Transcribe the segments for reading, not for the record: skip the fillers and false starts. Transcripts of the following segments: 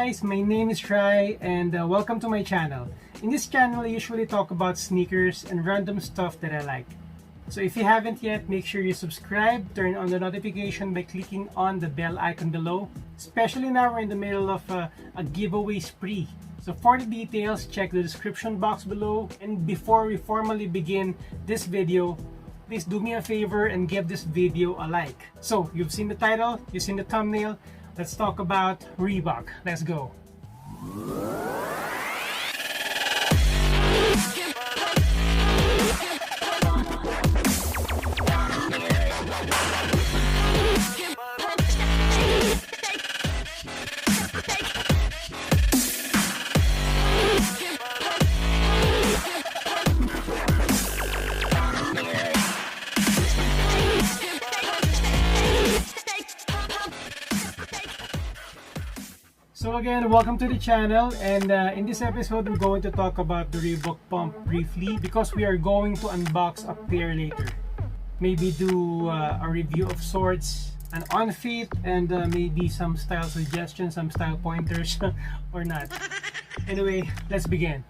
guys, my name is Try and welcome to my channel. In this channel, I usually talk about sneakers and random stuff that I like. So if you haven't yet, make sure you subscribe, turn on the notification by clicking on the bell icon below. Especially now we're in the middle of a giveaway spree. So for the details, check the description box below. And before we formally begin this video, please do me a favor and give this video a like. So you've seen the title, you've seen the thumbnail. Let's talk about Reebok. Let's go. So again, welcome to the channel, and in this episode we're going to talk about the Reebok Pump briefly because we are going to unbox a pair later. Maybe do a review of sorts, an on-fit, and maybe some style suggestions, some style pointers or not. Anyway, let's begin.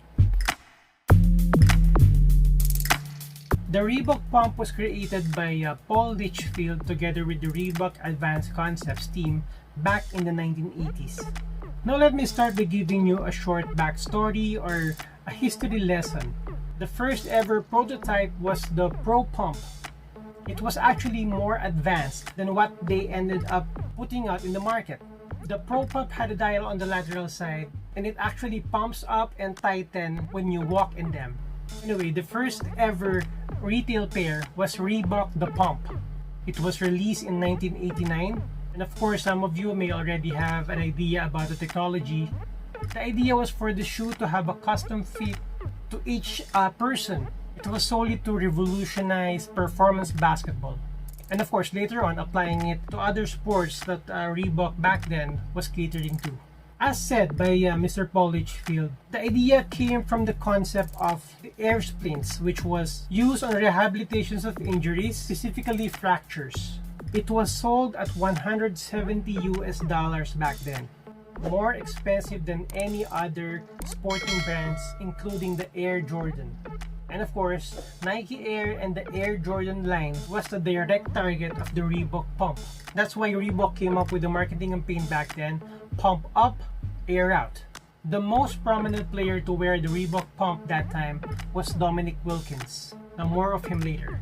The Reebok Pump was created by Paul Litchfield together with the Reebok Advanced Concepts team back in the 1980s. Now let me start by giving you a short backstory or a history lesson. The first ever prototype was the Pro Pump. It was actually more advanced than what they ended up putting out in the market. The Pro Pump had a dial on the lateral side and it actually pumps up and tighten when you walk in them. Anyway, the first ever retail pair was Reebok the Pump. It was released in 1989. And of course, some of you may already have an idea about the technology. The idea was for the shoe to have a custom fit to each person. It was solely to revolutionize performance basketball. And of course, later on, applying it to other sports that Reebok back then was catering to. As said by Mr. Paul Litchfield, the idea came from the concept of the air splints, which was used on rehabilitations of injuries, specifically fractures. It was sold at $170 US back then, more expensive than any other sporting brands, including the Air Jordan. And of course, Nike Air and the Air Jordan line was the direct target of the Reebok Pump. That's why Reebok came up with the marketing campaign back then, Pump Up, Air Out. The most prominent player to wear the Reebok Pump that time was Dominic Wilkins. Now more of him later.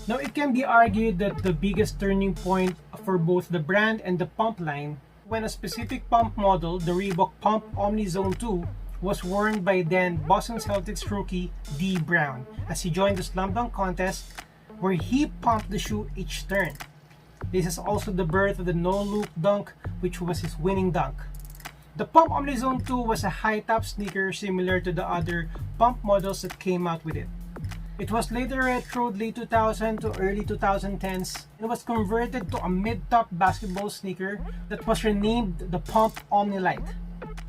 Now, it can be argued that the biggest turning point for both the brand and the pump line when a specific pump model, the Reebok Pump Omni Zone 2, was worn by then Boston Celtics rookie D. Brown as he joined the slam dunk contest where he pumped the shoe each turn. This is also the birth of the no-loop dunk, which was his winning dunk. The Pump Omni Zone 2 was a high-top sneaker similar to the other pump models that came out with it. It was later retroed late 2000 to early 2010s and was converted to a mid-top basketball sneaker that was renamed the Pump Omni Light.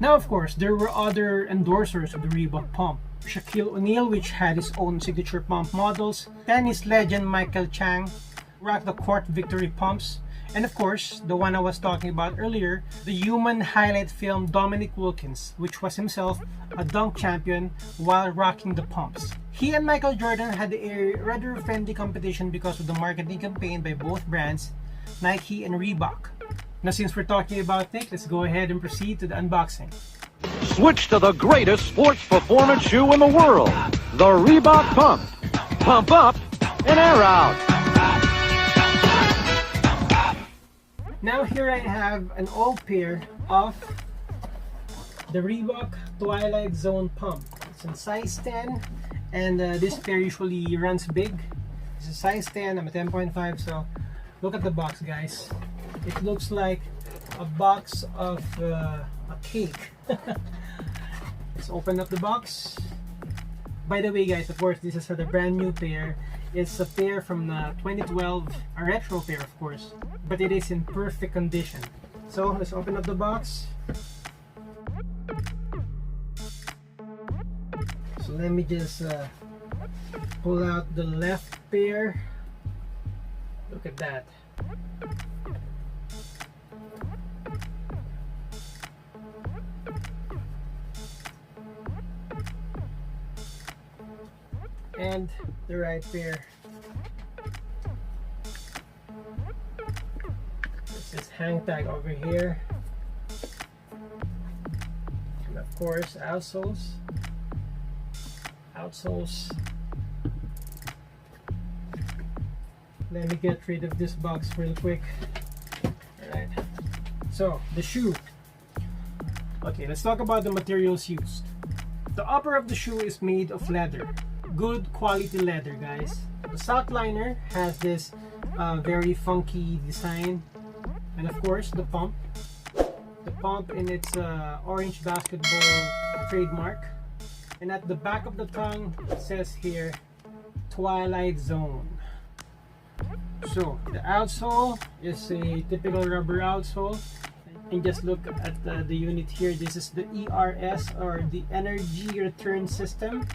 Now of course, there were other endorsers of the Reebok Pump. Shaquille O'Neal, which had his own signature pump models, tennis legend Michael Chang rocked the Court Victory pumps, and of course, the one I was talking about earlier, the human highlight film Dominic Wilkins, which was himself a dunk champion while rocking the pumps. He and Michael Jordan had a rather friendly competition because of the marketing campaign by both brands, Nike and Reebok. Now since we're talking about it, let's go ahead and proceed to the unboxing. Switch to the greatest sports performance shoe in the world, the Reebok Pump. Pump up and air out. Now here I have an old pair of the Reebok Twilight Zone Pump. It's in size 10 and this pair usually runs big. It's a size 10, I'm a 10.5, so look at the box guys. It looks like a box of a cake. Let's open up the box. By the way guys, of course this is the brand new pair. It's a pair from 2012, a retro pair of course, but it is in perfect condition. So let's open up the box. So let me just pull out the left pair. Look at that. and the right pair. There's this hang tag over here, and of course outsoles. Let me get rid of this box real quick. Alright, so the shoe. Okay, let's talk about the materials used. The upper of the shoe is made of leather. Good quality leather, guys. The sock liner has this very funky design. And of course, the pump. The pump in its orange basketball trademark. And at the back of the tongue, it says here, Twilight Zone. So, the outsole is a typical rubber outsole. And just look at the unit here. This is the ERS, or the Energy Return System.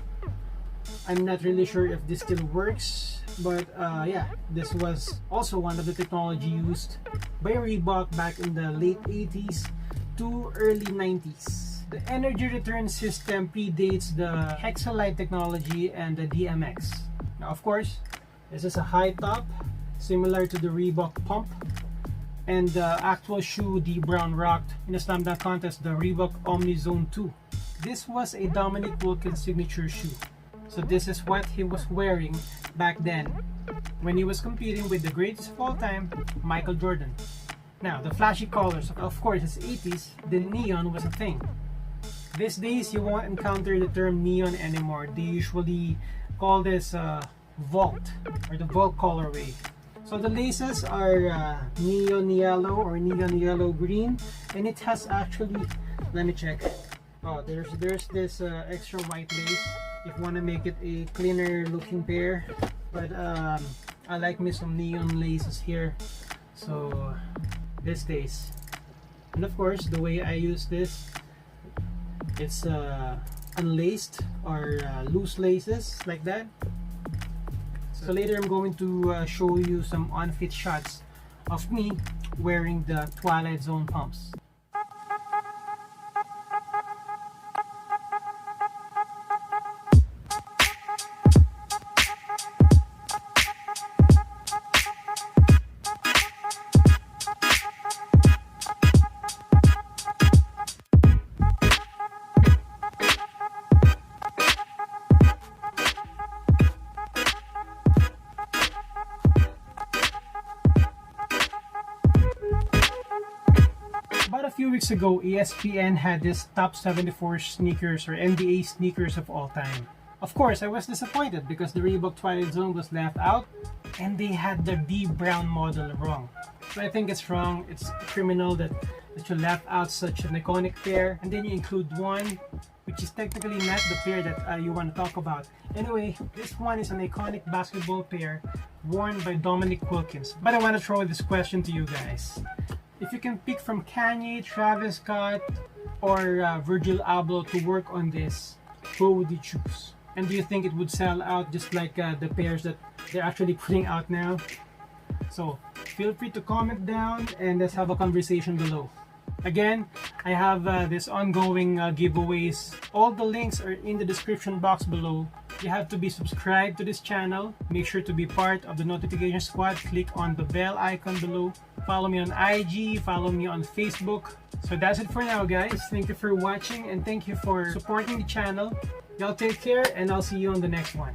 I'm not really sure if this still works, but yeah, this was also one of the technology used by Reebok back in the late 80s to early 90s. The Energy Return System predates the Hexalite technology and the DMX. Now, of course, this is a high top, similar to the Reebok Pump. And the actual shoe D Brown rocked in the slam dunk contest, the Reebok Omni Zone 2. This was a Dominique Wilkins signature shoe. So this is what he was wearing back then when he was competing with the greatest of all time, Michael Jordan. Now, the flashy colors, of course, it's 80s, the neon was a thing. These days, you won't encounter the term neon anymore. They usually call this Vault, or the Vault colorway. So the laces are neon yellow or neon yellow green, and it has actually, let me check. Oh, there's this extra white lace if you want to make it a cleaner looking pair. But I like me some neon laces here, so this stays. And of course, the way I use this, it's unlaced or loose laces like that. So later I'm going to show you some on-fit shots of me wearing the Twilight Zone pumps. About a few weeks ago, ESPN had this top 74 sneakers or NBA sneakers of all time. Of course, I was disappointed because the Reebok Twilight Zone was left out and they had the D Brown model wrong. So I think it's wrong, it's criminal that you left out such an iconic pair and then you include one which is technically not the pair that you want to talk about. Anyway, this one is an iconic basketball pair worn by Dominique Wilkins. But I want to throw this question to you guys. If you can pick from Kanye, Travis Scott, or Virgil Abloh to work on this, who would you choose? And do you think it would sell out just like the pairs that they're actually putting out now? So feel free to comment down and let's have a conversation below. Again, I have this ongoing giveaways. All the links are in the description box below. You have to be subscribed to this channel. Make sure to be part of the notification squad. Click on the bell icon below. Follow me on IG, follow me on Facebook. So that's it for now, guys. Thank you for watching and thank you for supporting the channel. Y'all take care and I'll see you on the next one.